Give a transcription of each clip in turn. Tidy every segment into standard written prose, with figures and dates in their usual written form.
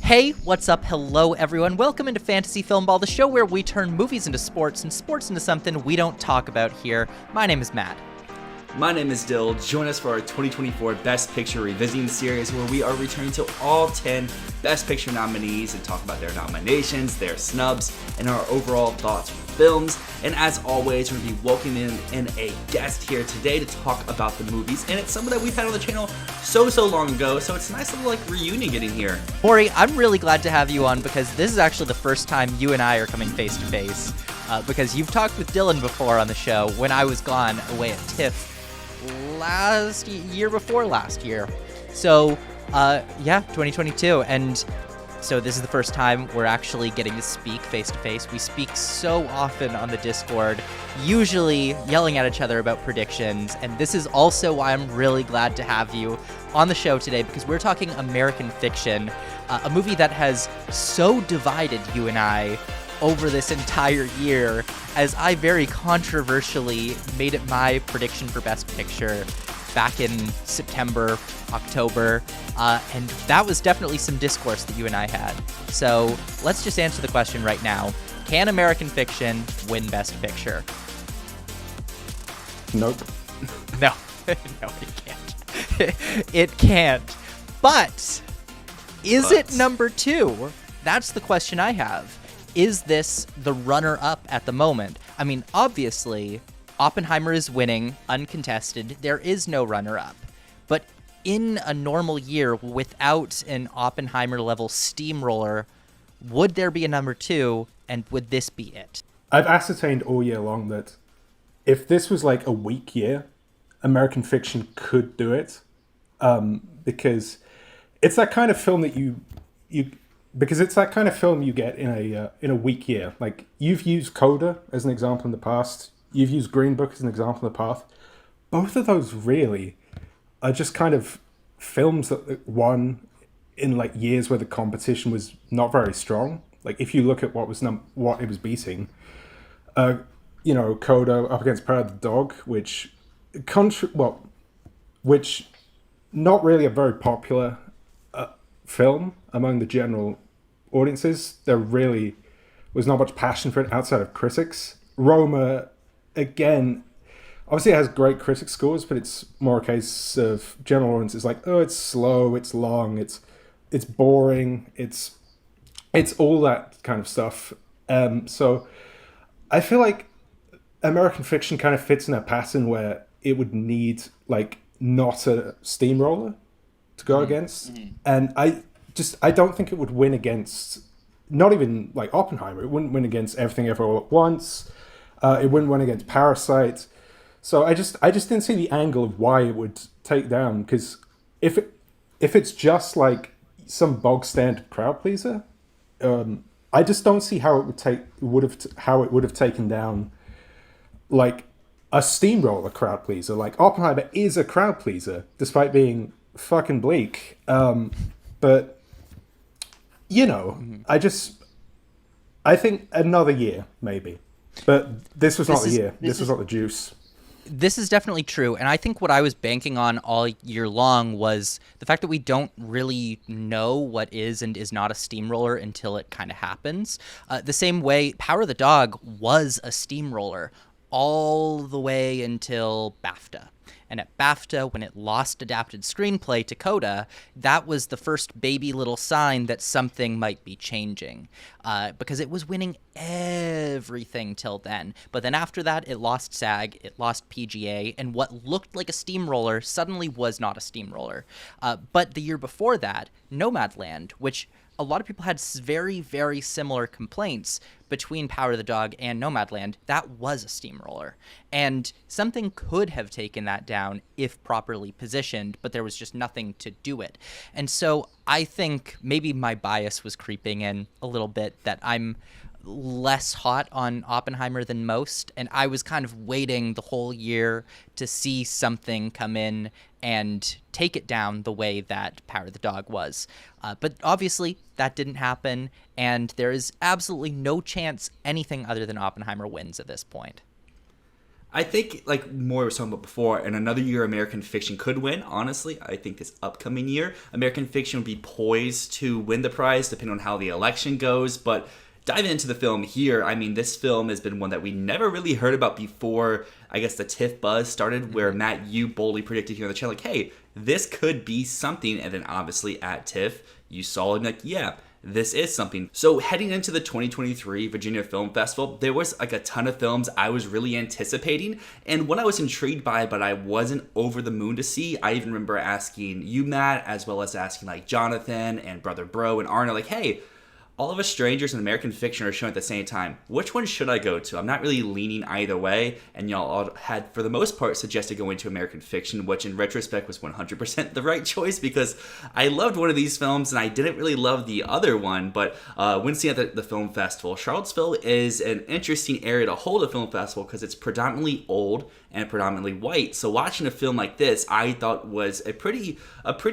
Hey, what's up? Hello, everyone. Welcome into Fantasy Filmball, the show where we turn movies into sports and sports into something we don't talk about here. My name is Matt. My name is Dyl. Join us for our 2024 Best Picture Revisiting series, where we are returning to all 10 Best Picture nominees and talk about their nominations, their snubs, and our overall thoughts for films. And as always, we're going to be welcoming in a guest here today to talk about the movies. And it's someone that we've had on the channel so long ago, so it's a nice little reunion getting here. Morri, I'm really glad to have you on because this is actually the first time you and I are coming face to face. Because you've talked with Dylan before on the show when I was gone away at TIFF before last year. So, 2022. And so this is the first time we're actually getting to speak face to face. We speak so often on the Discord, usually yelling at each other about predictions. And this is also why I'm really glad to have you on the show today, because we're talking American Fiction, a movie that has so divided you and I over this entire year, as I very controversially made it my prediction for Best Picture back in September, October, and that was definitely some discourse that you and I had. So let's just answer the question right now. Can American Fiction win Best Picture? Nope. No, no, it can't. It can't. But is it number two? That's the question I have. Is this the runner-up at the moment? I mean, obviously, Oppenheimer is winning, uncontested. There is no runner-up. But in a normal year, without an Oppenheimer-level steamroller, would there be a number two, and would this be it? I've ascertained all year long that if this was like a weak year, American Fiction could do it. Because it's that kind of film that because it's that kind of film you get in a weak year. Like, you've used Coda as an example in the past. You've used Green Book as an example in the past. Both of those really are just kind of films that won in like years where the competition was not very strong. Like, if you look at what it was beating, Coda up against Power of the Dog, which not really a very popular film among the general audiences. There really was not much passion for it outside of critics. Roma, again, obviously it has great critic scores, but it's more a case of general audiences like, oh, it's slow, it's long, it's boring, it's all that kind of stuff. So I feel like American Fiction kind of fits in a pattern where it would need like not a steamroller to go against. And I don't think it would win against, not even like Oppenheimer. It wouldn't win against Everything Everywhere All at Once. It wouldn't win against Parasite. So I just didn't see the angle of why it would take down. Because if it's just like some bog standard crowd pleaser, I just don't see how it would have taken down like a steamroller crowd pleaser. Like, Oppenheimer is a crowd pleaser despite being fucking bleak. But I think another year maybe. But this was not the year. This was not the juice. This is definitely true, and I think what I was banking on all year long was the fact that we don't really know what is and is not a steamroller until it kind of happens. The same way Power of the Dog was a steamroller all the way until BAFTA. And at BAFTA, when it lost Adapted Screenplay to Coda, that was the first baby little sign that something might be changing. Because it was winning everything till then. But then after that, it lost SAG, it lost PGA, and what looked like a steamroller suddenly was not a steamroller. But the year before that, Nomadland, which a lot of people had very, very similar complaints between Power of the Dog and Nomadland, that was a steamroller. And something could have taken that down if properly positioned, but there was just nothing to do it. And so I think maybe my bias was creeping in a little bit, that I'm less hot on Oppenheimer than most, and I was kind of waiting the whole year to see something come in and take it down the way that Power of the Dog was. But obviously, that didn't happen, and there is absolutely no chance anything other than Oppenheimer wins at this point. I think, like Morri was talking about before, in another year, American Fiction could win. Honestly, I think this upcoming year, American Fiction would be poised to win the prize, depending on how the election goes. But diving into the film here, I mean, this film has been one that we never really heard about before, I guess, the TIFF buzz started, where Matt, you boldly predicted here on the channel, like, hey, this could be something. And then obviously at TIFF, you saw it and like, yeah, this is something. So heading into the 2023 Virginia Film Festival, there was like a ton of films I was really anticipating, and one I was intrigued by, but I wasn't over the moon to see. I even remember asking you, Matt, as well as asking like Jonathan and Brother Bro and Arna, like, hey, All of Us Strangers and American Fiction are shown at the same time. Which one should I go to? I'm not really leaning either way, and y'all all had, for the most part, suggested going to American Fiction, which in retrospect was 100% the right choice, because I loved one of these films and I didn't really love the other one. But when seeing at the film festival, Charlottesville is an interesting area to hold a film festival because it's predominantly old and predominantly white. So watching a film like this, I thought was a pretty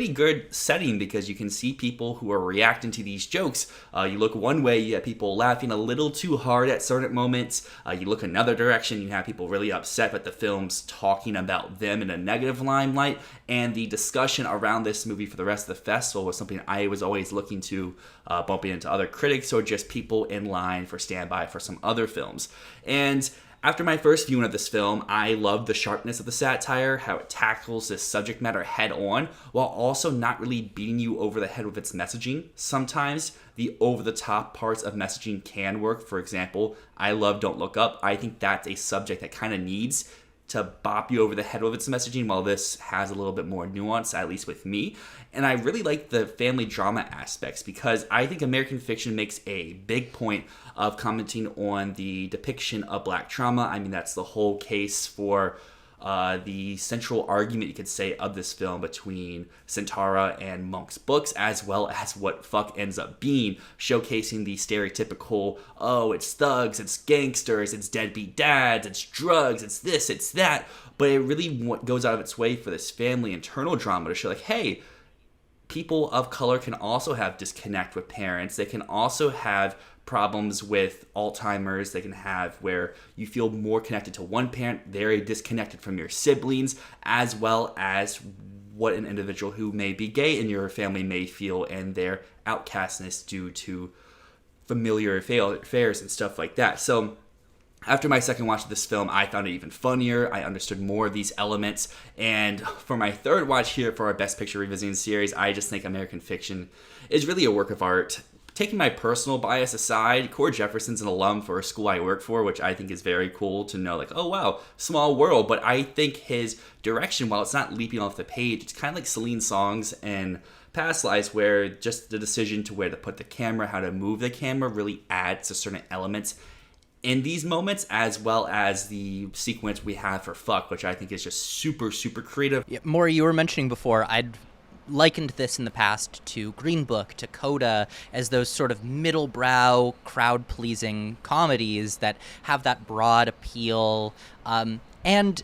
good setting, because you can see people who are reacting to these jokes. You look one way, you have people laughing a little too hard at certain moments. You look another direction, you have people really upset that the film's talking about them in a negative limelight. And the discussion around this movie for the rest of the festival was something I was always looking to, bumping into other critics or just people in line for standby for some other films. And after my first viewing of this film, I loved the sharpness of the satire, how it tackles this subject matter head on, while also not really beating you over the head with its messaging. Sometimes the over-the-top parts of messaging can work. For example, I love Don't Look Up. I think that's a subject that kind of needs to bop you over the head with its messaging, while this has a little bit more nuance, at least with me. And I really like the family drama aspects, because I think American Fiction makes a big point of commenting on the depiction of Black trauma. I mean, that's the whole case for the central argument, you could say, of this film between Sentara and Monk's books, as well as what fuck ends up being, showcasing the stereotypical, oh, it's thugs, it's gangsters, it's deadbeat dads, it's drugs, it's this, it's that. But it really goes out of its way for this family internal drama to show, like, hey, people of color can also have disconnect with parents. They can also have problems with Alzheimer's. They can have where you feel more connected to one parent, very disconnected from your siblings, as well as what an individual who may be gay in your family may feel, and their outcastness due to familiar affairs and stuff like that. So after my second watch of this film, I found it even funnier. I understood more of these elements. And for my third watch here for our Best Picture Revisiting series, I just think American Fiction is really a work of art. Taking my personal bias aside, Core Jefferson's an alum for a school I work for, which I think is very cool to know, like, oh wow, small world. But I think his direction, while it's not leaping off the page, it's kind of like Celine's songs and Past Lives, where just the decision to where to put the camera, how to move the camera, really adds to certain elements in these moments, as well as the sequence we have for Fuck, which I think is just super, super creative. Yeah, Morri, you were mentioning before, I'd likened this in the past to Green Book, to Coda, as those sort of middle-brow, crowd-pleasing comedies that have that broad appeal. And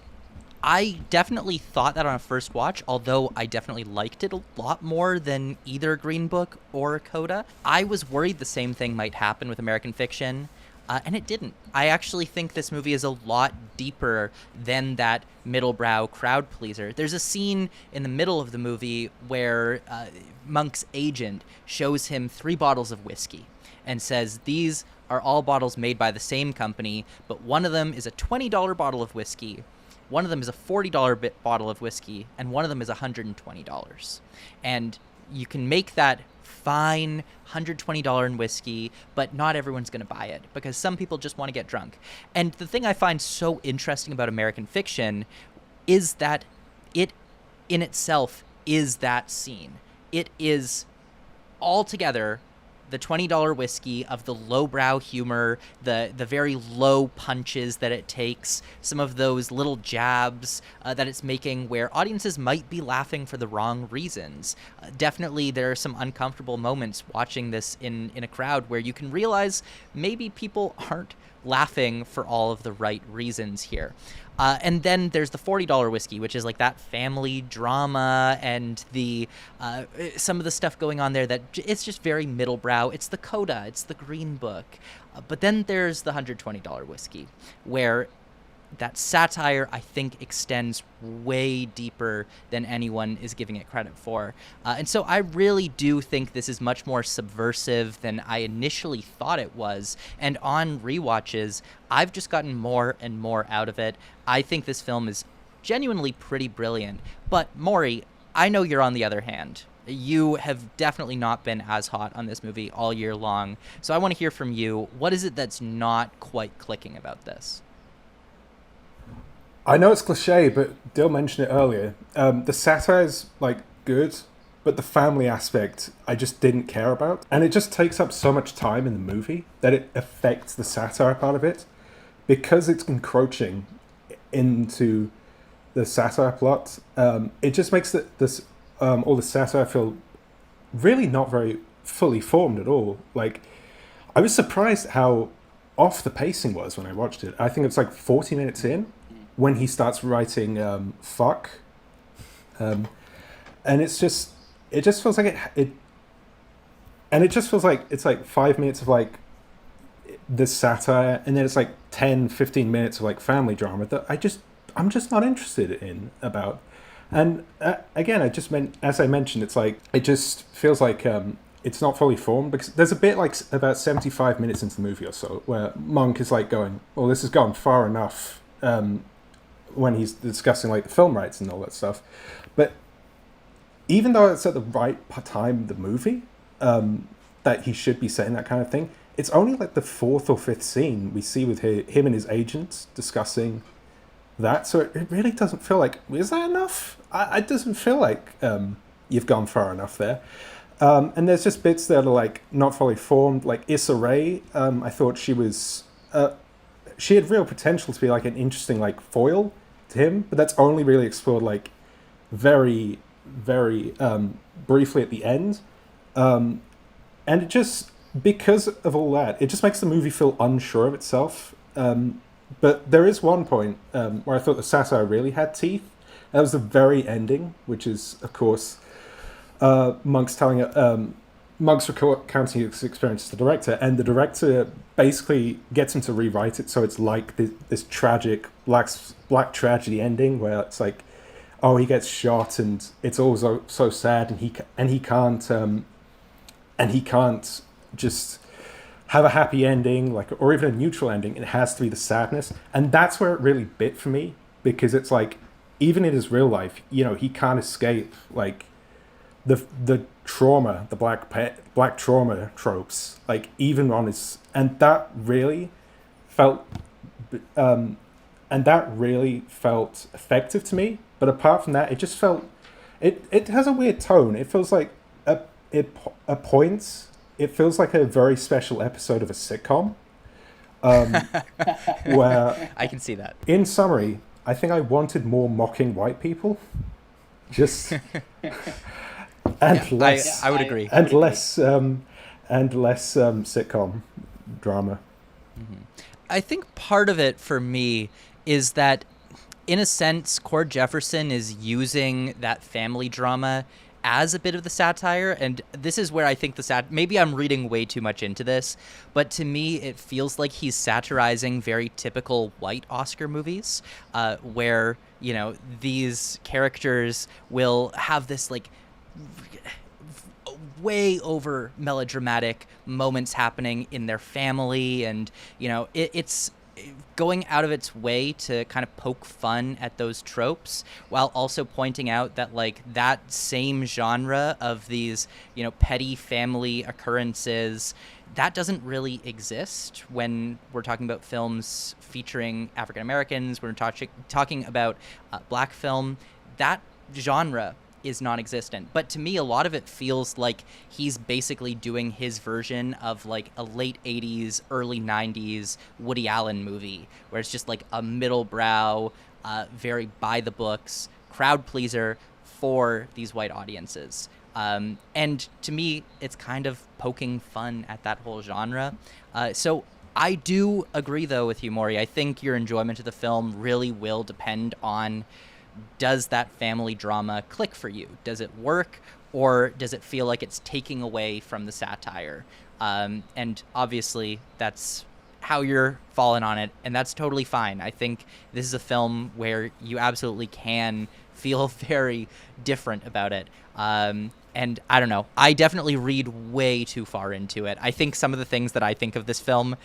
I definitely thought that on a first watch, although I definitely liked it a lot more than either Green Book or Coda. I was worried the same thing might happen with American Fiction. And it didn't. I actually think this movie is a lot deeper than that middle-brow crowd pleaser. There's a scene in the middle of the movie where Monk's agent shows him 3 bottles of whiskey and says, these are all bottles made by the same company, but one of them is a $20 bottle of whiskey, one of them is a $40 bottle of whiskey, and one of them is $120. And you can make that fine $120 in whiskey, but not everyone's going to buy it, because some people just want to get drunk. And the thing I find so interesting about American Fiction is that it in itself is that scene. It is altogether the $20 whiskey of the lowbrow humor, the very low punches that it takes, some of those little jabs that it's making where audiences might be laughing for the wrong reasons. Definitely there are some uncomfortable moments watching this in a crowd where you can realize maybe people aren't laughing for all of the right reasons here. And then there's the $40 whiskey, which is like that family drama and the some of the stuff going on there that it's just very middle brow. It's the Coda, it's the Green Book. But then there's the $120 whiskey, where that satire, I think, extends way deeper than anyone is giving it credit for. And so I really do think this is much more subversive than I initially thought it was. And on rewatches, I've just gotten more and more out of it. I think this film is genuinely pretty brilliant. But Morri, I know you're on the other hand. You have definitely not been as hot on this movie all year long. So I want to hear from you. What is it that's not quite clicking about this? I know it's cliche, but Dyl mentioned it earlier. The satire's like good, but the family aspect I just didn't care about, and it just takes up so much time in the movie that it affects the satire part of it, because it's encroaching into the satire plot. It just makes all the satire feel really not very fully formed at all. Like, I was surprised how off the pacing was when I watched it. I think it's like 40 minutes in when he starts writing fuck, and it just feels like it just feels like it's like 5 minutes of like this satire, and then it's like 10-15 minutes of like family drama that I'm just not interested in about. And again, as I mentioned, it's like it just feels like it's not fully formed, because there's a bit like about 75 minutes into the movie or so where Monk is like going, well, this has gone far enough, when he's discussing like the film rights and all that stuff. But even though it's at the right time in the movie, that he should be saying that kind of thing, it's only like the 4th or 5th scene we see with him and his agents discussing that. So it really doesn't feel like, is that enough? It doesn't feel like you've gone far enough there. And there's just bits that are like not fully formed. Like Issa Rae, I thought she had real potential to be like an interesting like foil to him, but that's only really explored like very, very briefly at the end. And it just, because of all that, it just makes the movie feel unsure of itself. But there is one point where I thought the satire really had teeth. That was the very ending, which is, of course, Monk's recounting his experience as the director, and the director basically gets him to rewrite it so it's like this tragic black tragedy ending where it's like, oh, he gets shot and it's all so sad, and he can't just have a happy ending, like, or even a neutral ending. It has to be the sadness, and that's where it really bit for me, because it's like, even in his real life, he can't escape like the trauma, the black trauma tropes, like even on his, and that really felt effective to me. But apart from that, it just felt, it has a weird tone. It feels like at points it feels like a very special episode of a sitcom, where I can see that. In summary, I think I wanted more mocking white people, just and less. I would agree. And less sitcom drama. Mm-hmm. I think part of it for me is that, in a sense, Cord Jefferson is using that family drama as a bit of the satire, and this is where I think maybe I'm reading way too much into this, but to me it feels like he's satirizing very typical white Oscar movies, where these characters will have this like way over melodramatic moments happening in their family, and it's going out of its way to kind of poke fun at those tropes, while also pointing out that like that same genre of these petty family occurrences, that doesn't really exist when we're talking about films featuring African Americans. We're talking about black film. That genre is non-existent. But to me, a lot of it feels like he's basically doing his version of like a late 80s, early 90s Woody Allen movie, where it's just like a middle brow, very by the books, crowd pleaser for these white audiences. And to me, it's kind of poking fun at that whole genre. So I do agree, though, with you, Morri. I think your enjoyment of the film really will depend on, does that family drama click for you? Does it work, or does it feel like it's taking away from the satire? And obviously, that's how you're falling on it, and that's totally fine. I think this is a film where you absolutely can feel very different about it. And I don't know. I definitely read way too far into it. I think some of the things that I think of this film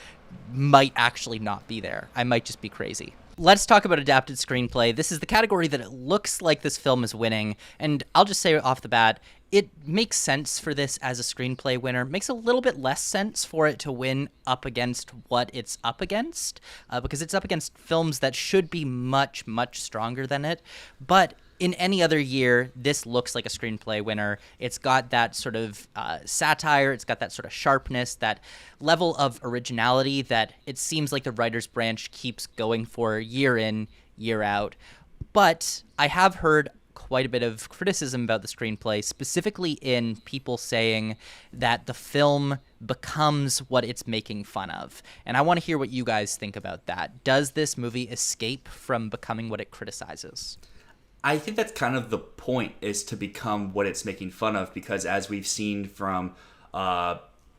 might actually not be there. I might just be crazy. Let's talk about adapted screenplay. This is the category that it looks like this film is winning. And I'll just say off the bat, it makes sense for this as a screenplay winner. It makes a little bit less sense for it to win up against what it's up against, because it's up against films that should be much, much stronger than it. But in any other year, this looks like a screenplay winner. It's got that sort of satire. It's got that sort of sharpness, that level of originality that it seems like the writer's branch keeps going for year in, year out. But I have heard quite a bit of criticism about the screenplay, specifically in people saying that the film becomes what it's making fun of. And I want to hear what you guys think about that. Does this movie escape from becoming what it criticizes? I think that's kind of the point, is to become what it's making fun of, because as we've seen from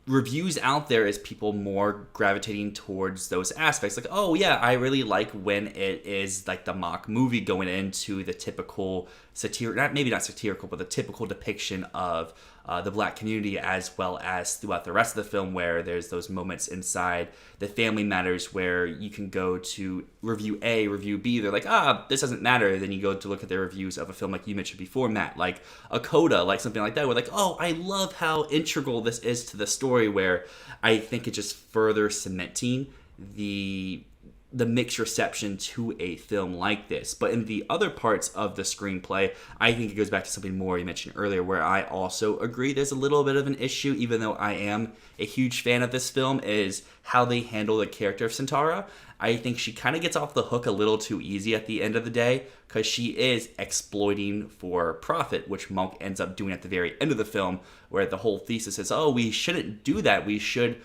reviews out there, is people more gravitating towards those aspects. Like, oh yeah, I really like when it is like the mock movie going into the typical maybe not satirical, but the typical depiction of the Black community, as well as throughout the rest of the film, where there's those moments inside the Family Matters where you can go to review A, review B, they're like, this doesn't matter. Then you go to look at the reviews of a film like you mentioned before, Matt, like a Coda, like something like that, where like, oh, I love how integral this is to the story, where I think it just further cementing the mixed reception to a film like this. But in the other parts of the screenplay, I think it goes back to something Morri mentioned earlier, where I also agree there's a little bit of an issue, even though I am a huge fan of this film, is how they handle the character of Sintara. I think she kind of gets off the hook a little too easy at the end of the day, because she is exploiting for profit, which Monk ends up doing at the very end of the film, where the whole thesis is, oh, we shouldn't do that. We should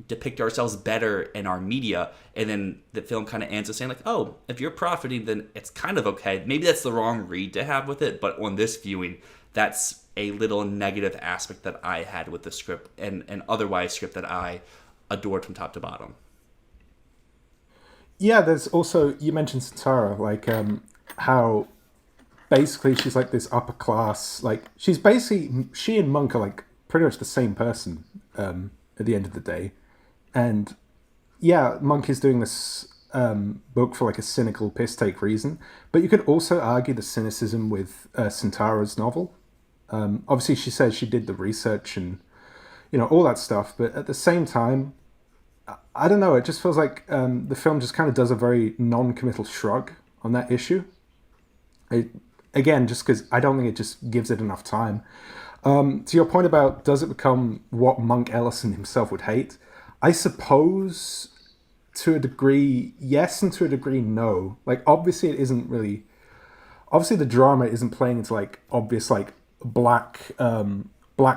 depict ourselves better in our media. And then the film kind of ends with saying like, oh, if you're profiting, then it's kind of okay. Maybe that's the wrong read to have with it, but on this viewing, that's a little negative aspect that I had with the script, and otherwise script that I adored from top to bottom. Yeah, there's also, you mentioned Sintara, like how basically she's like this upper class, like she's basically, she and Monk are like pretty much the same person at the end of the day. And yeah, Monk is doing this book for like a cynical piss take reason, but you could also argue the cynicism with Sintara's novel. Obviously she says she did the research and, you know, all that stuff, but at the same time, I don't know, it just feels like the film just kind of does a very non-committal shrug on that issue. Again, just because I don't think it just gives it enough time. To your point about does it become what Monk Ellison himself would hate, I suppose to a degree yes, and to a degree no. Like obviously it isn't really, obviously the drama isn't playing into like obvious like black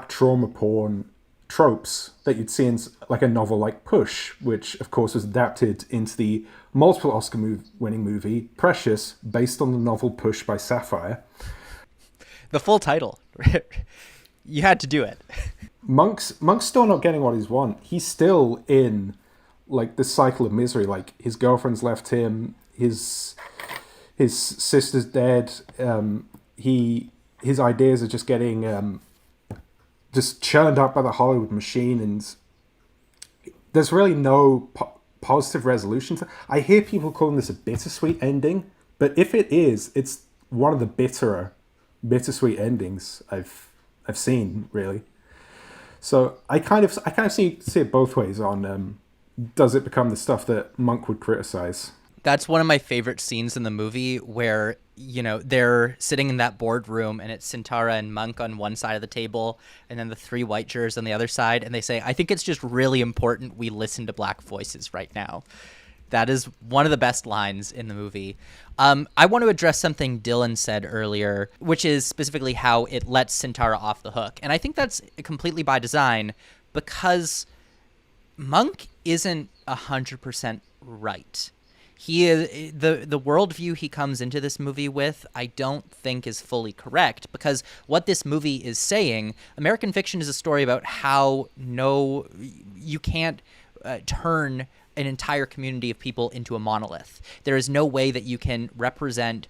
trauma porn tropes that you'd see in like a novel like Push, which of course was adapted into the multiple Oscar-winning movie Precious, based on the novel Push by Sapphire. The full title. You had to do it. Monk's still not getting what he's want. He's still in like this cycle of misery. Like his girlfriend's left him, his sister's dead. His ideas are just getting just churned up by the Hollywood machine, and there's really no positive resolution. I hear people calling this a bittersweet ending, but if it is, it's one of the bittersweet endings I've seen, really. So I kind of see it both ways on does it become the stuff that Monk would criticize. That's one of my favorite scenes in the movie, where, you know, they're sitting in that boardroom and it's Sintara and Monk on one side of the table and then the three white jurors on the other side, and they say, I think it's just really important we listen to black voices right now. That is one of the best lines in the movie. I want to address something Dylan said earlier, which is specifically how it lets Sintara off the hook. And I think that's completely by design, because Monk isn't 100% right. He is, the worldview he comes into this movie with, I don't think is fully correct, because what this movie is saying, American Fiction is a story about how you can't turn an entire community of people into a monolith. There is no way that you can represent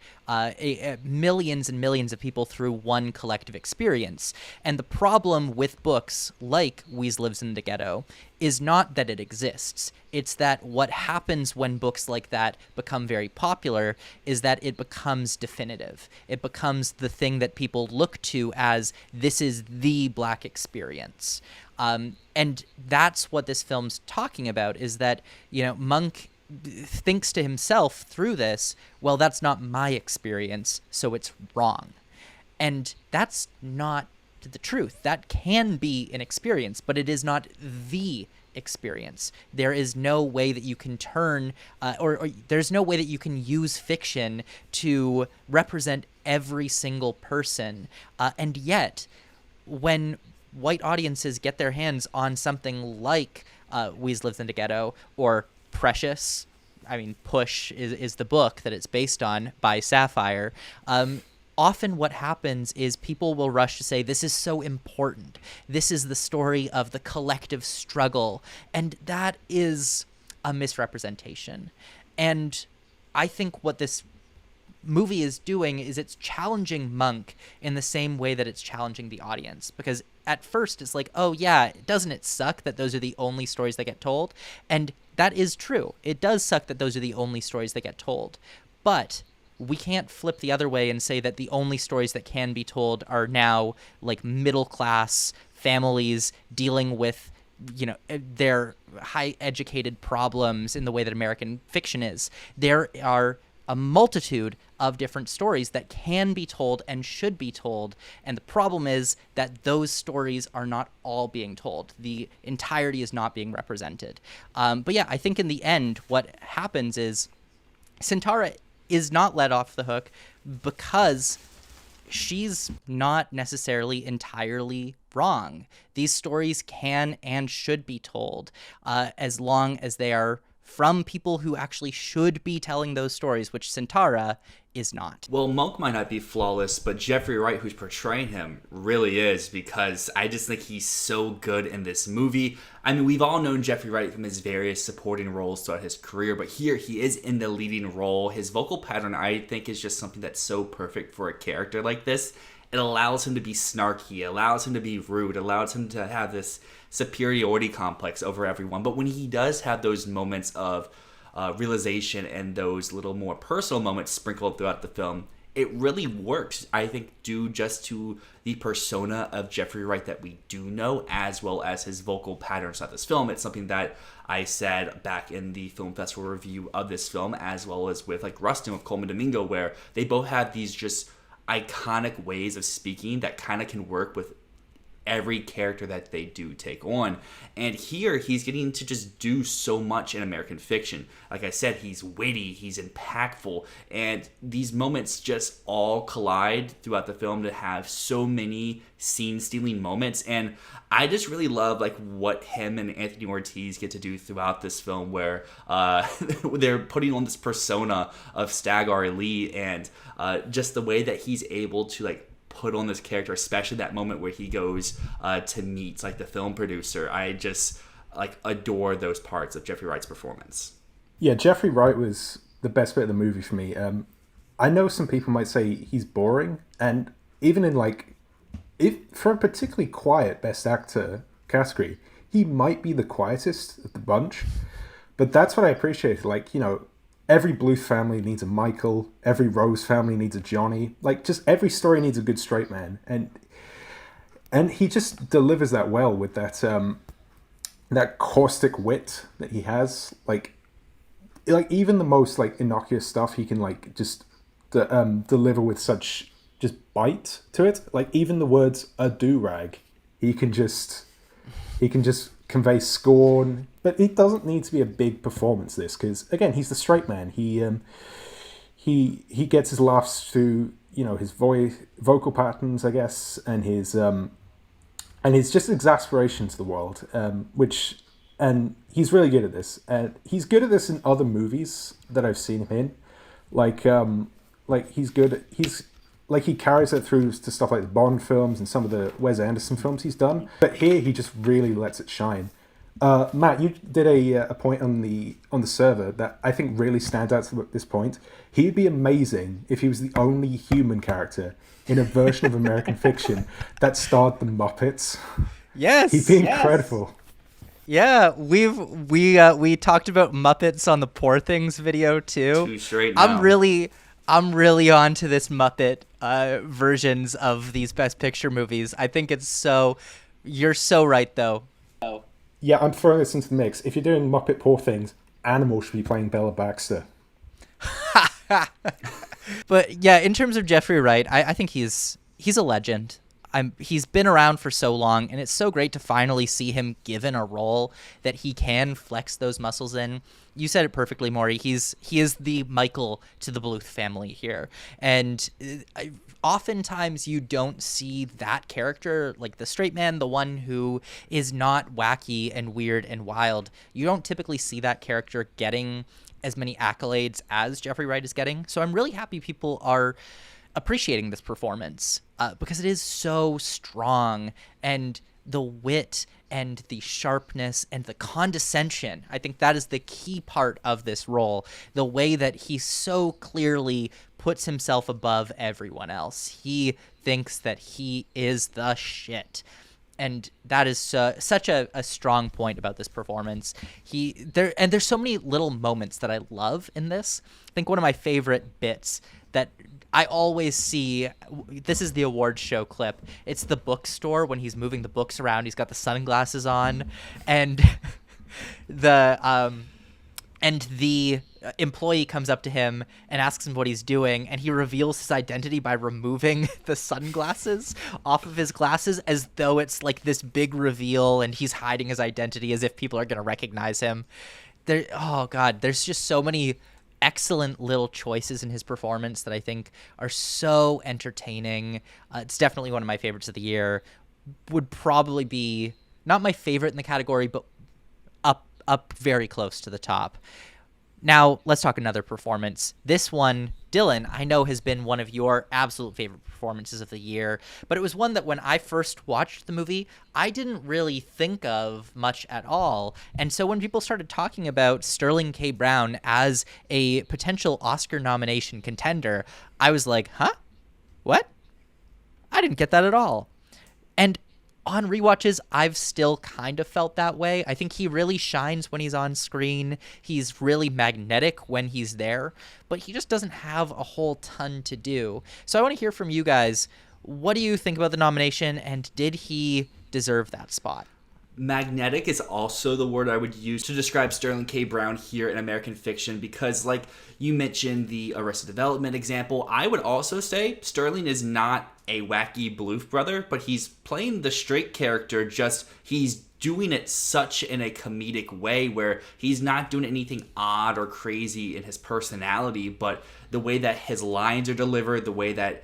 millions and millions of people through one collective experience. And the problem with books like We's Lives in the Ghetto is not that it exists. It's that what happens when books like that become very popular is that it becomes definitive. It becomes the thing that people look to as this is the Black experience. And that's what this film's talking about, is that, Monk thinks to himself through this, well, that's not my experience, so it's wrong. And that's not the truth. That can be an experience, but it is not the experience. There is no way that you can turn, or there's no way that you can use fiction to represent every single person. And yet, when white audiences get their hands on something like We's Lives in the Ghetto or Precious, Push is the book that it's based on by Sapphire, often what happens is people will rush to say, this is so important. This is the story of the collective struggle. And that is a misrepresentation. And I think what this movie is doing is it's challenging Monk in the same way that it's challenging the audience. Because at first it's like, oh yeah, doesn't it suck that those are the only stories that get told? And that is true. It does suck that those are the only stories that get told. But we can't flip the other way and say that the only stories that can be told are now like middle class families dealing with, their high educated problems in the way that American fiction is. There are a multitude of different stories that can be told and should be told. And the problem is that those stories are not all being told. The entirety is not being represented. But yeah, I think in the end, what happens is Sintara is not let off the hook because she's not necessarily entirely wrong. These stories can and should be told as long as they are from people who actually should be telling those stories, which Sintara is not. Well, Monk might not be flawless, but Jeffery Wright, who's portraying him, really is, because I just think he's so good in this movie. We've all known Jeffery Wright from his various supporting roles throughout his career, but here he is in the leading role. His vocal pattern, I think, is just something that's so perfect for a character like this. It allows him to be snarky, allows him to be rude, allows him to have this superiority complex over everyone. But when he does have those moments of realization and those little more personal moments sprinkled throughout the film, it really works, I think, due just to the persona of Jeffery Wright that we do know, as well as his vocal patterns throughout this film. It's something that I said back in the film festival review of this film, as well as with Rustin with Coleman Domingo, where they both have these just iconic ways of speaking that kind of can work with every character that they do take on. And here he's getting to just do so much in American fiction. Like I said, he's witty, he's impactful, and these moments just all collide throughout the film to have so many scene-stealing moments. And I just really love what him and Anthony Ortiz get to do throughout this film, where they're putting on this persona of Stag Lee, and just the way that he's able to put on this character, especially that moment where he goes to meet the film producer. I just adore those parts of Jeffrey Wright's performance. Yeah, Jeffrey Wright was the best bit of the movie for me. I know some people might say he's boring, and even in if for a particularly quiet Best Actor category, he might be the quietest of the bunch. But that's what I appreciate. Every Bluth family needs a Michael. Every Rose family needs a Johnny. Just every story needs a good straight man, and he just delivers that well with that that caustic wit that he has. Even the most innocuous stuff, he can just deliver with such just bite to it. Even the words "a do-rag," he can just convey scorn. But it doesn't need to be a big performance, this, because again, he's the straight man. He gets his laughs through his vocal patterns, I guess, and his just exasperation to the world, and he's really good at this. And he's good at this in other movies that I've seen him in, he carries it through to stuff like the Bond films and some of the Wes Anderson films he's done. But here he just really lets it shine. Matt, you did a point on the server that I think really stands out at this point. He'd be amazing if he was the only human character in a version of American Fiction that starred the Muppets. Yes, He'd be incredible. Yeah, we talked about Muppets on the Poor Things video too. Too straight I'm now. really onto this Muppet versions of these Best Picture movies. I think it's so. You're so right though. Yeah, I'm throwing this into the mix. If you're doing Muppet Poor Things, Animal should be playing Bella Baxter. But yeah, in terms of Jeffrey Wright, I think he's a legend. He's been around for so long, and it's so great to finally see him given a role that he can flex those muscles in. You said it perfectly, Morri. He is the Michael to the Bluth family here, and oftentimes you don't see that character, like the straight man, the one who is not wacky and weird and wild. You don't typically see that character getting as many accolades as Jeffrey Wright is getting. So I'm really happy people are appreciating this performance because it is so strong, and the wit and the sharpness and the condescension, I think that is the key part of this role. The way that he so clearly puts himself above everyone else. He thinks that he is the shit. And that is such a strong point about this performance. There's so many little moments that I love in this. I think one of my favorite bits that I always see, this is the awards show clip. It's the bookstore when he's moving the books around. He's got the sunglasses on, and the employee comes up to him and asks him what he's doing, and he reveals his identity by removing the sunglasses off of his glasses as though it's like this big reveal, and he's hiding his identity as if people are going to recognize him. Oh God, there's just so many excellent little choices in his performance that I think are so entertaining. It's definitely one of my favorites of the year. Would probably be not my favorite in the category, but up very close to the top. Now, let's talk another performance. This one, Dylan, I know has been one of your absolute favorite performances of the year, but it was one that when I first watched the movie, I didn't really think of much at all. And so when people started talking about Sterling K. Brown as a potential Oscar nomination contender, I was like, huh? What? I didn't get that at all. And on rewatches, I've still kind of felt that way. I think he really shines when he's on screen. He's really magnetic when he's there, but he just doesn't have a whole ton to do. So I want to hear from you guys. What do you think about the nomination, and did he deserve that spot? Magnetic is also the word I would use to describe Sterling K. Brown here in American Fiction, because like you mentioned the Arrested Development example, I would also say Sterling is not a wacky Bluth brother, but he's playing the straight character, just he's doing it such in a comedic way where he's not doing anything odd or crazy in his personality, but the way that his lines are delivered, the way that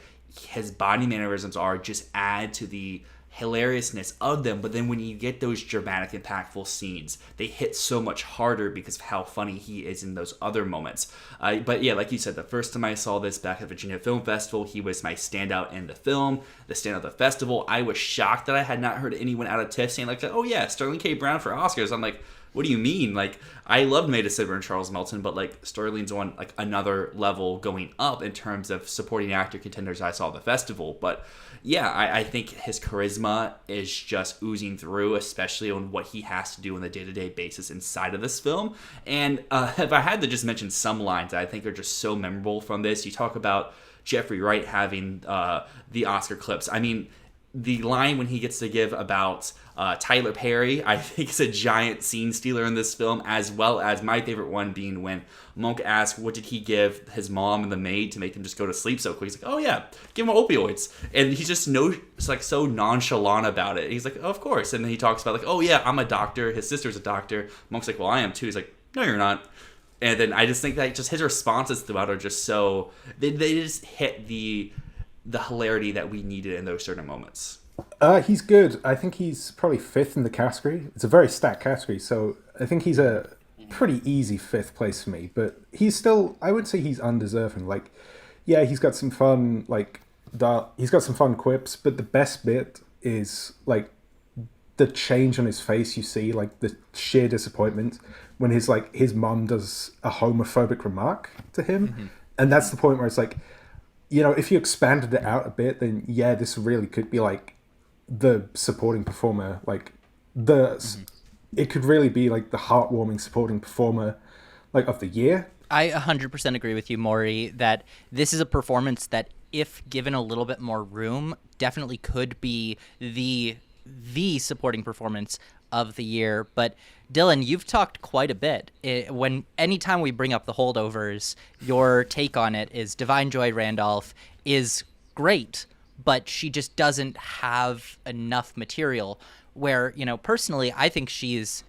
his body mannerisms are, just add to the hilariousness of them. But then when you get those dramatic, impactful scenes, they hit so much harder because of how funny he is in those other moments. But yeah, like you said, the first time I saw this back at Virginia Film Festival, he was my standout in the film, the standout of the festival. I was shocked that I had not heard anyone out of TIFF saying like, oh yeah, Sterling K. Brown for Oscars. I'm like, what do you mean? Like, I loved Maida Siver and Charles Melton, but like Sterling's on like another level going up in terms of supporting actor contenders I saw at the festival. But yeah, I think his charisma is just oozing through, especially on what he has to do on a day-to-day basis inside of this film. And if I had to just mention some lines that I think are just so memorable from this, you talk about Jeffrey Wright having the Oscar clips. I mean, the line when he gets to give about Tyler Perry, I think is a giant scene stealer in this film, as well as my favorite one being when Monk asks what did he give his mom and the maid to make them just go to sleep so quick. He's like, oh yeah, give him opioids. And he's just it's like so nonchalant about it. He's like, oh, of course. And then he talks about like, oh yeah, I'm a doctor. His sister's a doctor. Monk's like, well, I am too. He's like, no, you're not. And then I just think that just his responses throughout are just so, they just hit the hilarity that we needed in those certain moments. He's good. I think he's probably fifth in the category. It's a very stacked category, so I think he's a pretty easy fifth place for me. But he's still, I would say he's undeserving. Like, yeah, he's got some fun, he's got some fun quips, but the best bit is, like, the change on his face you see, like the sheer disappointment when his mum does a homophobic remark to him, and that's the point where it's like, you know, if you expanded it out a bit, then yeah, this really could be like the supporting performer, like it could really be like the heartwarming supporting performer like of the year. I 100% agree with you, Morri, that this is a performance that, if given a little bit more room, definitely could be the supporting performance of the year. But Dylan, you've talked quite a bit. Anytime we bring up the holdovers, your take on it is Divine Joy Randolph is great, but she just doesn't have enough material. Where, you know, personally, I think she's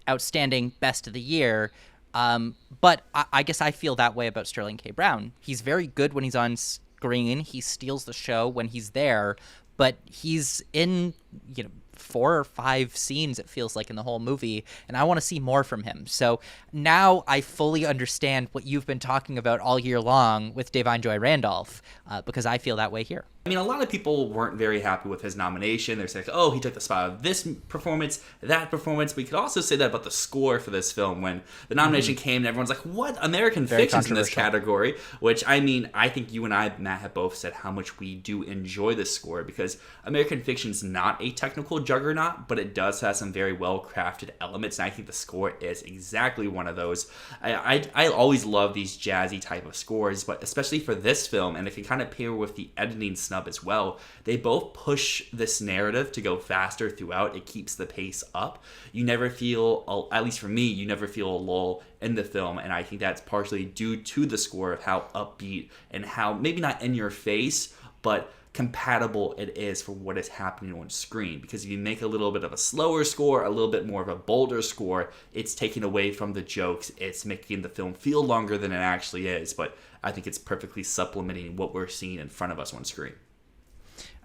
outstanding, best of the year. But I guess I feel that way about Sterling K. Brown. He's very good when he's on screen. He steals the show when he's there, but he's in, you know, 4 or 5 scenes, it feels like, in the whole movie, and I want to see more from him. So now I fully understand what you've been talking about all year long with Da'Vine Joy Randolph, because I feel that way here. I mean, a lot of people weren't very happy with his nomination. They're saying, oh, he took the spot of this performance, that performance. We could also say that about the score for this film. When the nomination came, and everyone's like, what? American Fiction's in this category? Which, I mean, I think you and I, Matt, have both said how much we do enjoy this score, because American Fiction's not a technical juggernaut, but it does have some very well-crafted elements, and I think the score is exactly one of those. I always love these jazzy type of scores, but especially for this film, and if you kind of pair with the editing SNUB as well, they both push this narrative to go faster throughout. It keeps the pace up. You never feel, at least for me, you never feel a lull in the film, and I think that's partially due to the score of how upbeat and how, maybe not in your face, but compatible it is for what is happening on screen. Because if you make a little bit of a slower score, a little bit more of a bolder score, it's taking away from the jokes. It's making the film feel longer than it actually is, but I think it's perfectly supplementing what we're seeing in front of us on screen.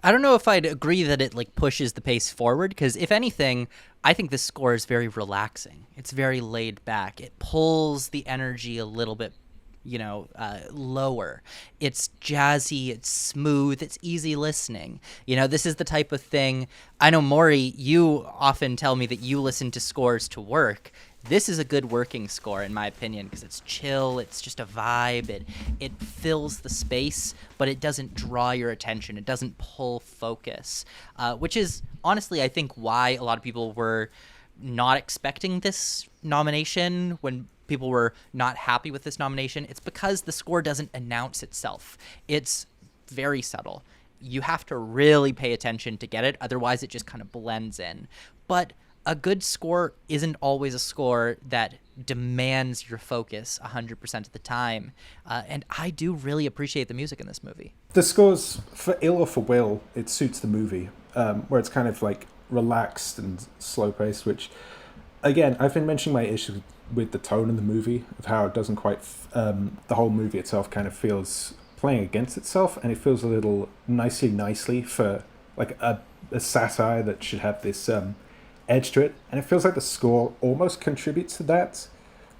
I don't know if I'd agree that it like pushes the pace forward, because if anything, I think this score is very relaxing. It's very laid back. It pulls the energy a little bit, you know, lower. It's jazzy, it's smooth, it's easy listening. You know, this is the type of thing, I know, Morri, you often tell me that you listen to scores to work. This is a good working score, in my opinion, because it's chill, it's just a vibe, it fills the space, but it doesn't draw your attention, it doesn't pull focus, which is, honestly, I think why a lot of people were not expecting this nomination, when people were not happy with this nomination. It's because the score doesn't announce itself. It's very subtle. You have to really pay attention to get it, otherwise it just kind of blends in. But a good score isn't always a score that demands your focus 100% of the time. And I do really appreciate the music in this movie. The scores, for ill or for will, it suits the movie, where it's kind of like relaxed and slow-paced, which, again, I've been mentioning my issue with the tone in the movie, of how it doesn't quite, the whole movie itself kind of feels playing against itself, and it feels a little nicely for like a satire that should have this edge to it, and it feels like the score almost contributes to that,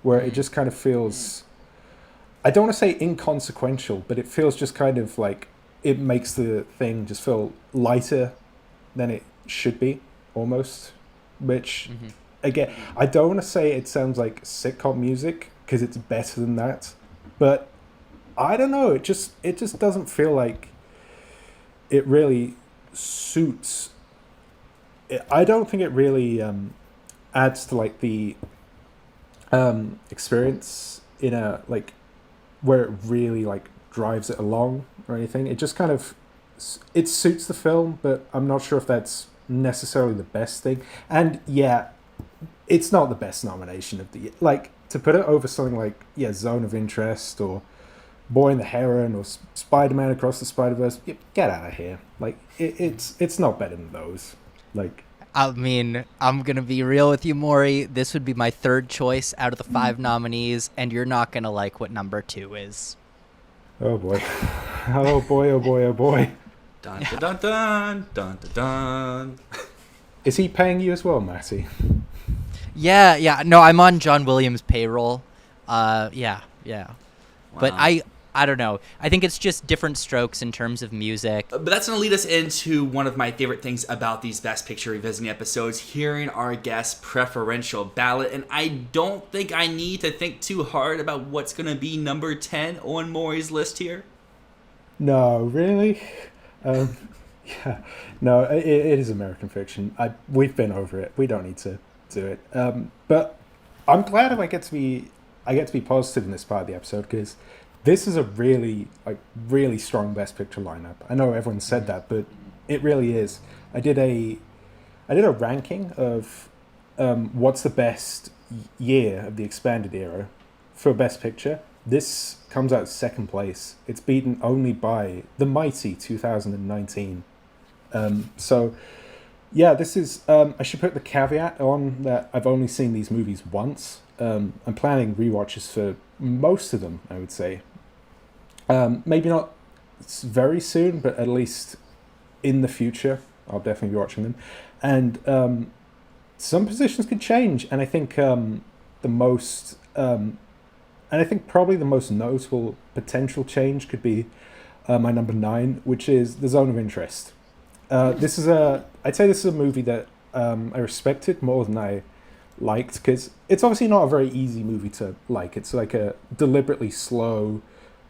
where it just kind of feels, I don't want to say inconsequential, but it feels just kind of like it makes the thing just feel lighter than it should be, almost, which again, I don't want to say it sounds like sitcom music, because it's better than that, but I don't know, it just doesn't feel like it really suits. I don't think it really adds to like the experience in a like where it really like drives it along or anything. It just kind of, it suits the film, but I'm not sure if that's necessarily the best thing. And yeah, it's not the best nomination of the year. Like, to put it over something like Zone of Interest or Boy and the Heron or Spider-Man Across the Spider-Verse, get out of here. Like, it's not better than those. Like, I mean, I'm going to be real with you, Morri. This would be my third choice out of the 5 nominees, and you're not going to like what number 2 is. Oh, boy. Oh, boy, oh, boy, oh, boy. Dun, dun, dun, dun, dun, dun, dun. Is he paying you as well, Matty? Yeah. No, I'm on John Williams' payroll. Yeah. Wow. But I don't know. I think it's just different strokes in terms of music. But that's going to lead us into one of my favorite things about these Best Picture Revisiting episodes, hearing our guest's preferential ballot. And I don't think I need to think too hard about what's going to be number 10 on Morri's list here. No, really? Yeah, no, it is American Fiction. We've been over it. We don't need to do it. But I'm glad I get to be positive in this part of the episode, because this is a really strong Best Picture lineup. I know everyone said that, but it really is. I did a ranking of what's the best year of the expanded era for Best Picture. This comes out second place. It's beaten only by the mighty 2019. So, yeah, this is... I should put the caveat on that I've only seen these movies once. I'm planning rewatches for most of them, I would say. Maybe not very soon, but at least in the future, I'll definitely be watching them. And some positions could change, and I think probably the most notable potential change could be my number 9, which is The Zone of Interest. I'd say this is a movie that I respected more than I liked, because it's obviously not a very easy movie to like. It's like a deliberately slow.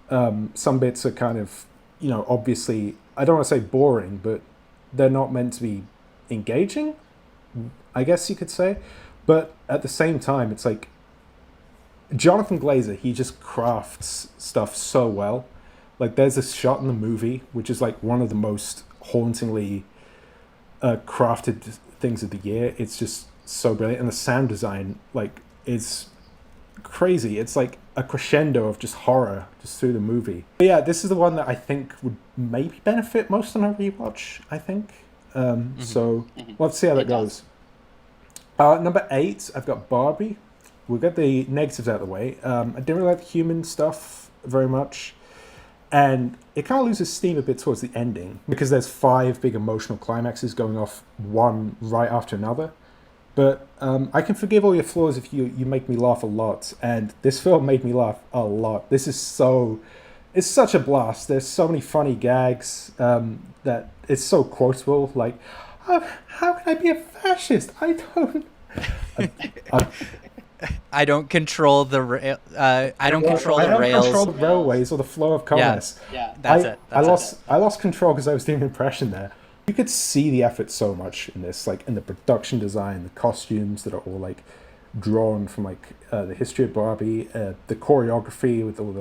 Some bits are kind of, obviously, I don't want to say boring, but they're not meant to be engaging, I guess you could say. But at the same time, it's like Jonathan Glazer, he just crafts stuff so well. Like, there's this shot in the movie, which is like one of the most hauntingly crafted things of the year. It's just so brilliant. And the sound design, is crazy. It's like a crescendo of just horror just through the movie. But yeah, this is the one that I think would maybe benefit most on a rewatch, I think. So let's see how that goes. Number 8, I've got Barbie. We'll get the negatives out of the way. I didn't really like the human stuff very much. And it kind of loses steam a bit towards the ending, because there's 5 big emotional climaxes going off one right after another. But I can forgive all your flaws if you make me laugh a lot. And this film made me laugh a lot. It's such a blast. There's so many funny gags that it's so quotable. Like, how can I be a fascist? I don't... I don't control the rails. I don't control the railways or the flow of commerce. Yeah, that's it. I lost control because I was doing an impression there. You could see the effort so much in this, like in the production design, the costumes that are all like drawn from the history of Barbie, the choreography with all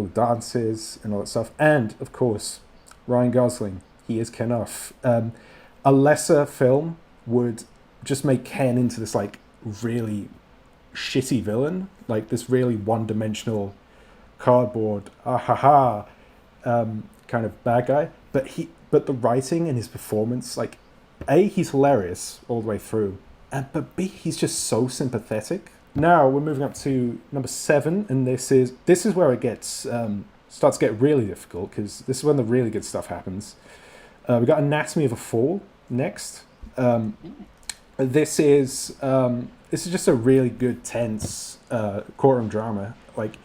the dances and all that stuff, and of course Ryan Gosling. He is Ken off. A lesser film would just make Ken into this like really shitty villain, like this really one-dimensional cardboard kind of bad guy. But the writing and his performance, like, A, he's hilarious all the way through, but B, he's just so sympathetic. Now we're moving up to number 7, and this is where it gets starts to get really difficult, because this is when the really good stuff happens. We got Anatomy of a Fall next. This is just a really good, tense courtroom drama. Like,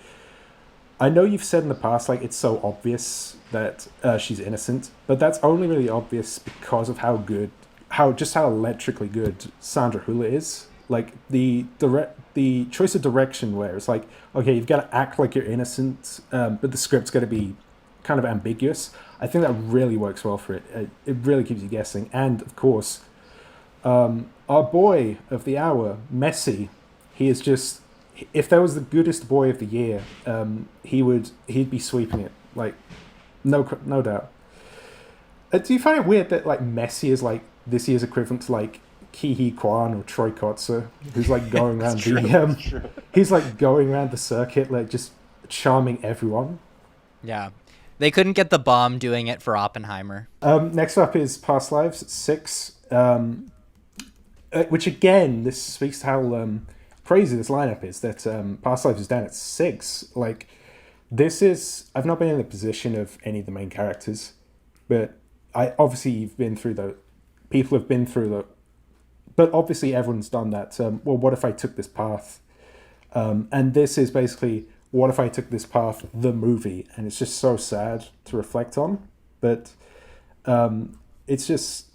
I know you've said in the past, like, it's so obvious that she's innocent, but that's only really obvious because of how electrically good Sandra Hüller is. Like, the choice of direction, where it's like, okay, you've got to act like you're innocent, but the script's got to be kind of ambiguous. I think that really works well for it. It really keeps you guessing. And of course, our boy of the hour, Messi, he is just... If there was the goodest boy of the year, he'd be sweeping it, like, no doubt. Do you find it weird that like Messi is like this year's equivalent to like Ki Hee Kwan or Troy Kotzer, who's like going around he's like going around the circuit, like just charming everyone. Yeah, they couldn't get the bomb doing it for Oppenheimer. Next up is Past Lives at 6, which again, this speaks to how crazy this lineup is, that Past Lives is down at 6. Like, this is... I've not been in the position of any of the main characters, but you've been through people have been through but obviously everyone's done that. Well, what if I took this path? And this is basically, what if I took this path, the movie, and it's just so sad to reflect on. But it's just,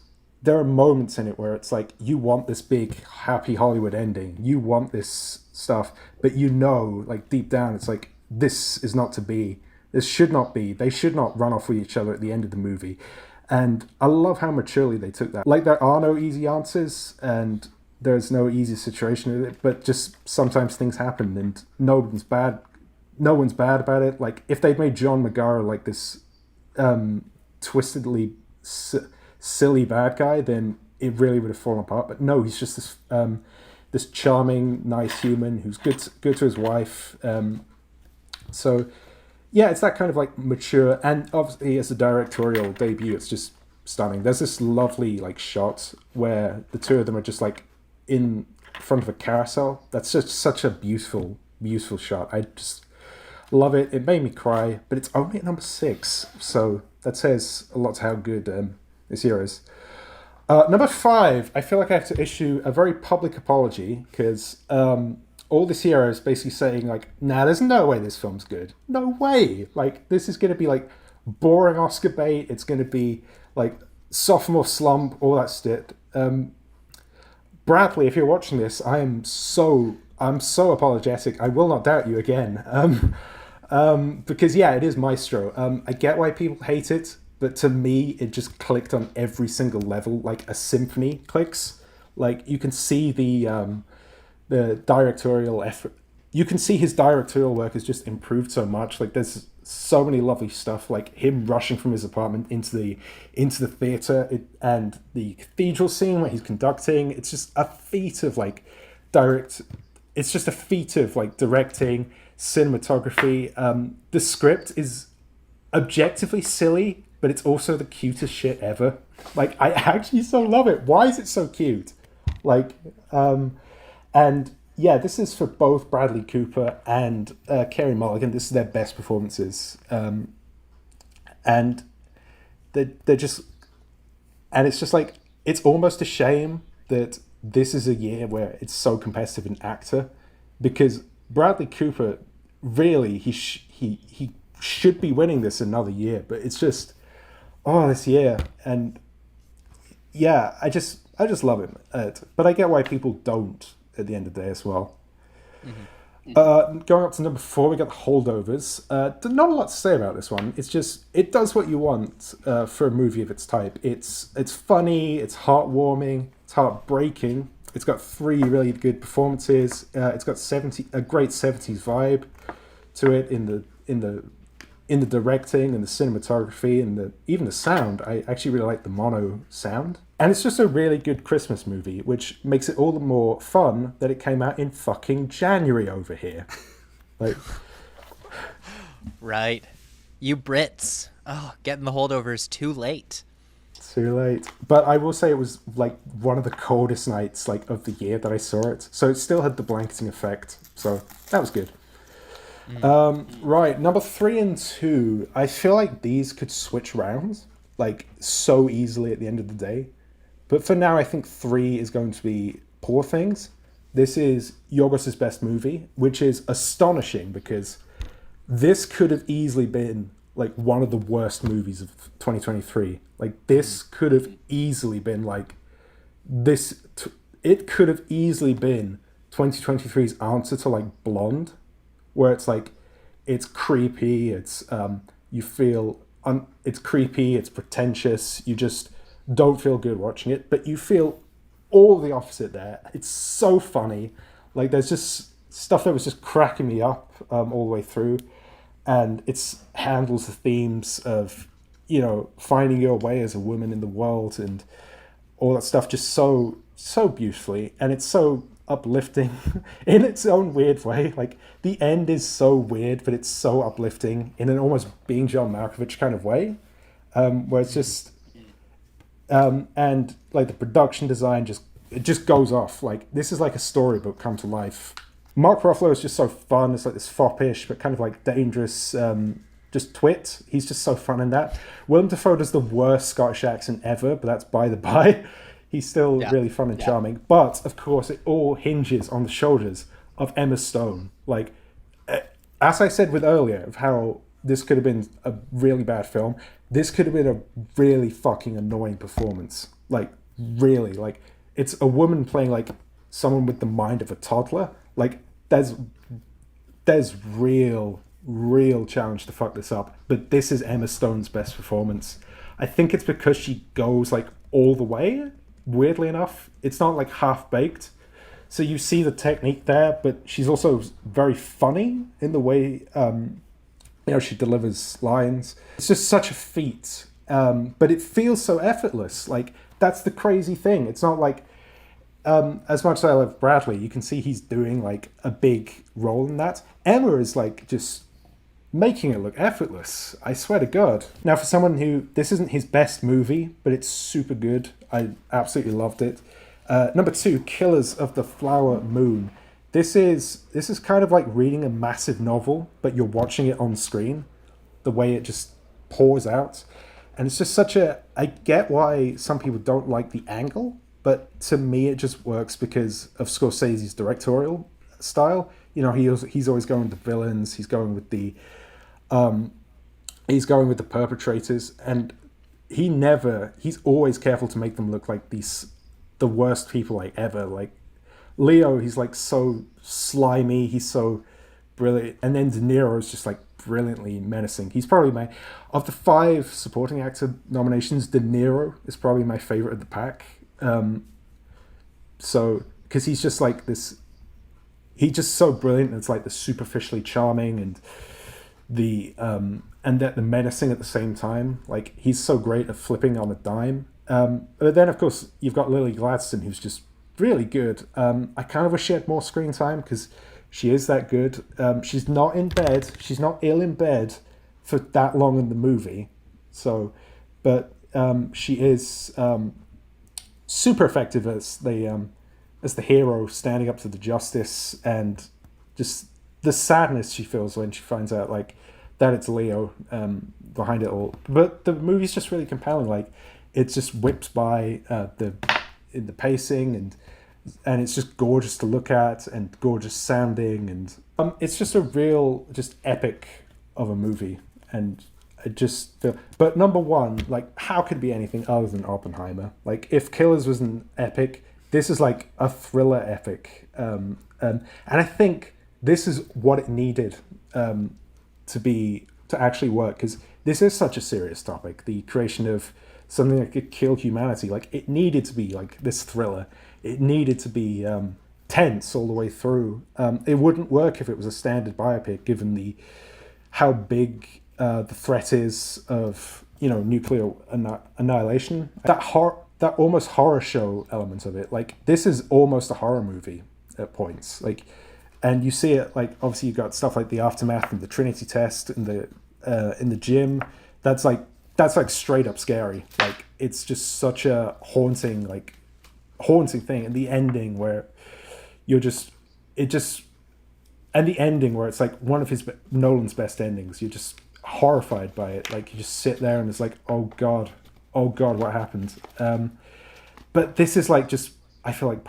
there are moments in it where it's like, you want this big happy Hollywood ending, you want this stuff, but you know, like deep down, it's like, this is not to be, this should not be, they should not run off with each other at the end of the movie. And I love how maturely they took that. Like, there are no easy answers and there's no easy situation in it, but just sometimes things happen and no one's bad about it. Like, if they'd made John Magara like this twistedly silly bad guy, then it really would have fallen apart. But no, he's just this charming, nice human who's good to his wife. So yeah, it's that kind of like mature, and obviously as a directorial debut, it's just stunning. There's this lovely like shot where the two of them are just like in front of a carousel. That's just such a beautiful shot. I just love it. It made me cry, but it's only at number 6, so that says a lot to how good this year is. Number 5, I feel like I have to issue a very public apology because all this year I was basically saying like, nah, there's no way this film's good. No way. Like, this is going to be like boring Oscar bait. It's going to be like sophomore slump, all that shit. Bradley, if you're watching this, I'm so apologetic. I will not doubt you again. Because yeah, it is Maestro. I get why people hate it, but to me, it just clicked on every single level, like a symphony clicks. Like, you can see the directorial effort. You can see his directorial work has just improved so much. Like, there's so many lovely stuff, like him rushing from his apartment into the theater, and the cathedral scene where he's conducting. It's just a feat of like it's just a feat of like directing, cinematography. The script is objectively silly, but it's also the cutest shit ever. Like, I actually so love it. Why is it so cute? Like, and yeah, this is for both Bradley Cooper and Carey Mulligan. This is their best performances. And they're just, and it's just like, it's almost a shame that this is a year where it's so competitive in actor, because Bradley Cooper, really, he should be winning this another year, but it's just, this year. And yeah, I just love him. But I get why people don't at the end of the day as well. Mm-hmm. Going up to number 4, we got The Holdovers. Not a lot to say about this one. It's just, it does what you want for a movie of its type. It's funny, it's heartwarming, it's heartbreaking. It's got 3 really good performances. It's got a great 70s vibe to it in the directing and the cinematography and even the sound. I actually really like the mono sound. And it's just a really good Christmas movie, which makes it all the more fun that it came out in fucking January over here. Like, right. You Brits. Oh, getting The Holdovers too late. Too late. But I will say it was like one of the coldest nights like of the year that I saw it. So it still had the blanketing effect. So that was good. Right, number 3 and 2. I feel like these could switch rounds like so easily at the end of the day. But for now, I think 3 is going to be Poor Things. This is Yorgos' best movie, which is astonishing because this could have easily been like one of the worst movies of 2023. Like, this could have easily been like this. It could have easily been 2023's answer to like Blonde, where it's like, it's creepy, it's you feel it's creepy, it's pretentious, you just don't feel good watching it, but you feel all the opposite there. It's so funny. Like, there's just stuff that was just cracking me up all the way through, and it handles the themes of, you know, finding your way as a woman in the world and all that stuff just so beautifully, and it's so uplifting in its own weird way. Like, the end is so weird, but it's so uplifting in an almost Being John Malkovich kind of way, where it's just and like the production design just goes off. Like, this is like a storybook come to life. Mark Ruffalo is just so fun. It's like this foppish but kind of like dangerous just twit. He's just so fun in that. Willem Dafoe does the worst Scottish accent ever, but that's by the by. He's still really fun and charming. But, of course, it all hinges on the shoulders of Emma Stone. Like, as I said with earlier, of how this could have been a really bad film, this could have been a really fucking annoying performance. Like, really. Like, it's a woman playing, like, someone with the mind of a toddler. Like, there's real challenge to fuck this up. But this is Emma Stone's best performance. I think it's because she goes, like, all the way, weirdly enough. It's not, like, half-baked. So you see the technique there, but she's also very funny in the way she delivers lines. It's just such a feat, but it feels so effortless. Like, that's the crazy thing. It's not like, as much as I love Bradley, you can see he's doing like a big role in that. Emma is like just making it look effortless. I swear to God. Now, for someone who this isn't his best movie, but it's super good. I absolutely loved it. Number 2, Killers of the Flower Moon. This is kind of like reading a massive novel, but you're watching it on screen. The way it just pours out. And it's just such a... I get why some people don't like the angle, but to me it just works because of Scorsese's directorial style. You know, he's always going with the villains, he's going with the perpetrators, and he's always careful to make them look like the worst people like ever. Like Leo, he's like so slimy, he's so brilliant, and then De Niro is just like brilliantly menacing. He's probably of the 5 supporting actor nominations, De Niro is probably my favorite of the pack. So because he's just like this, he's just so brilliant. And it's like the superficially charming and the menacing at the same time. Like he's so great at flipping on a dime. But then, of course, you've got Lily Gladstone, who's just really good. I kind of wish she had more screen time because she is that good. She's not in bed. She's not ill in bed for that long in the movie. So, but she is super effective as the hero standing up to the justice, and just the sadness she feels when she finds out like that it's Leo behind it all. But the movie's just really compelling. Like, it just whips by in the pacing, and it's just gorgeous to look at and gorgeous sounding, and it's just a real just epic of a movie. And I just feel, but number 1, like, how could it be anything other than Oppenheimer? Like, if Killers was an epic, this is like a thriller epic, and I think this is what it needed to actually work, because this is such a serious topic, the creation of something that could kill humanity. Like, it needed to be like this thriller. It needed to be tense all the way through. It wouldn't work if it was a standard biopic, given how big the threat is of nuclear annihilation. That almost horror show element of it. Like, this is almost a horror movie at points. Like, and you see it, like, obviously you've got stuff like the aftermath and the Trinity test and in the gym. That's like straight up scary. Like, it's just such a haunting thing. And the ending where and the ending where it's like one of Nolan's best endings. You're just horrified by it. Like, you just sit there and it's like, oh god, what happened? But this is like, just, I feel like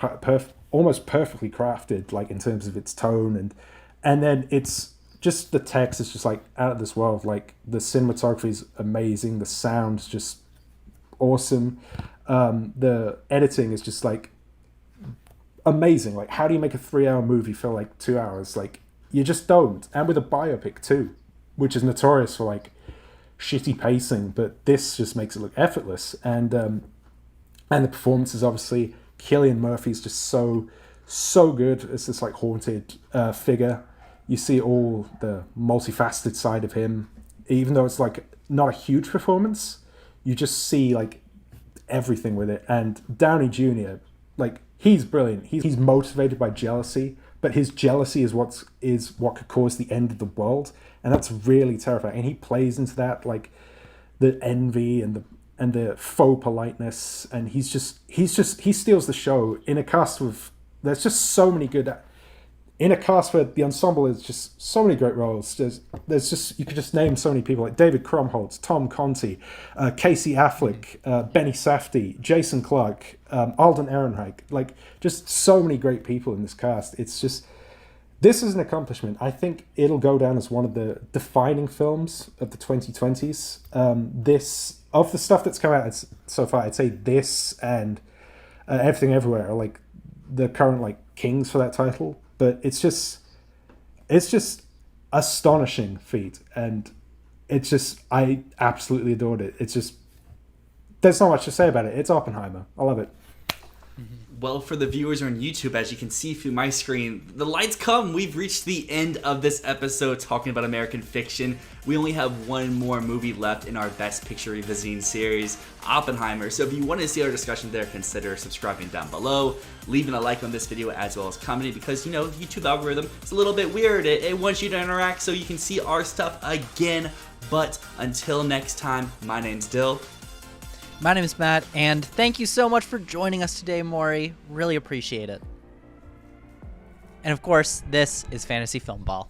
almost perfectly crafted, like, in terms of its tone, and then it's just, the text is just like out of this world. Like, the cinematography is amazing, the sound's just awesome, the editing is just like amazing. Like, how do you make a 3-hour movie feel like 2 hours? Like, you just don't. And with a biopic too, which is notorious for like shitty pacing, but this just makes it look effortless. And the performances, obviously, Cillian Murphy's just so good as this like haunted figure. You see all the multifaceted side of him, even though it's like not a huge performance. You just see like everything with it. And Downey Jr., like, he's brilliant. He's motivated by jealousy, but his jealousy is what could cause the end of the world, and that's really terrifying. And he plays into that, like the envy and the faux politeness, and he steals the show in a cast with, there's just so many good, in a cast where the ensemble is just so many great roles. There's just, you could just name so many people, like David Krumholtz, Tom Conti, Casey Affleck, Benny Safdie, Jason Clarke, Alden Ehrenreich, like, just so many great people in this cast. It's just, this is an accomplishment. I think it'll go down as one of the defining films of the 2020s. This, of the stuff that's come out so far, I'd say this and Everything Everywhere are like the current like kings for that title. But it's just astonishing feat, and I absolutely adored it. It's just, there's not much to say about it. It's Oppenheimer. I love it. Well, for the viewers on YouTube, as you can see through my screen, the lights come. We've reached the end of this episode talking about American fiction. We only have one more movie left in our Best Picture Revisiting series, Oppenheimer. So if you want to see our discussion there, consider subscribing down below, leaving a like on this video as well as commenting, because, you know, YouTube algorithm is a little bit weird. It wants you to interact so you can see our stuff again. But until next time, my name's Dyl. My name is Matt, and thank you so much for joining us today, Morri. Really appreciate it. And of course, this is Fantasy Filmball.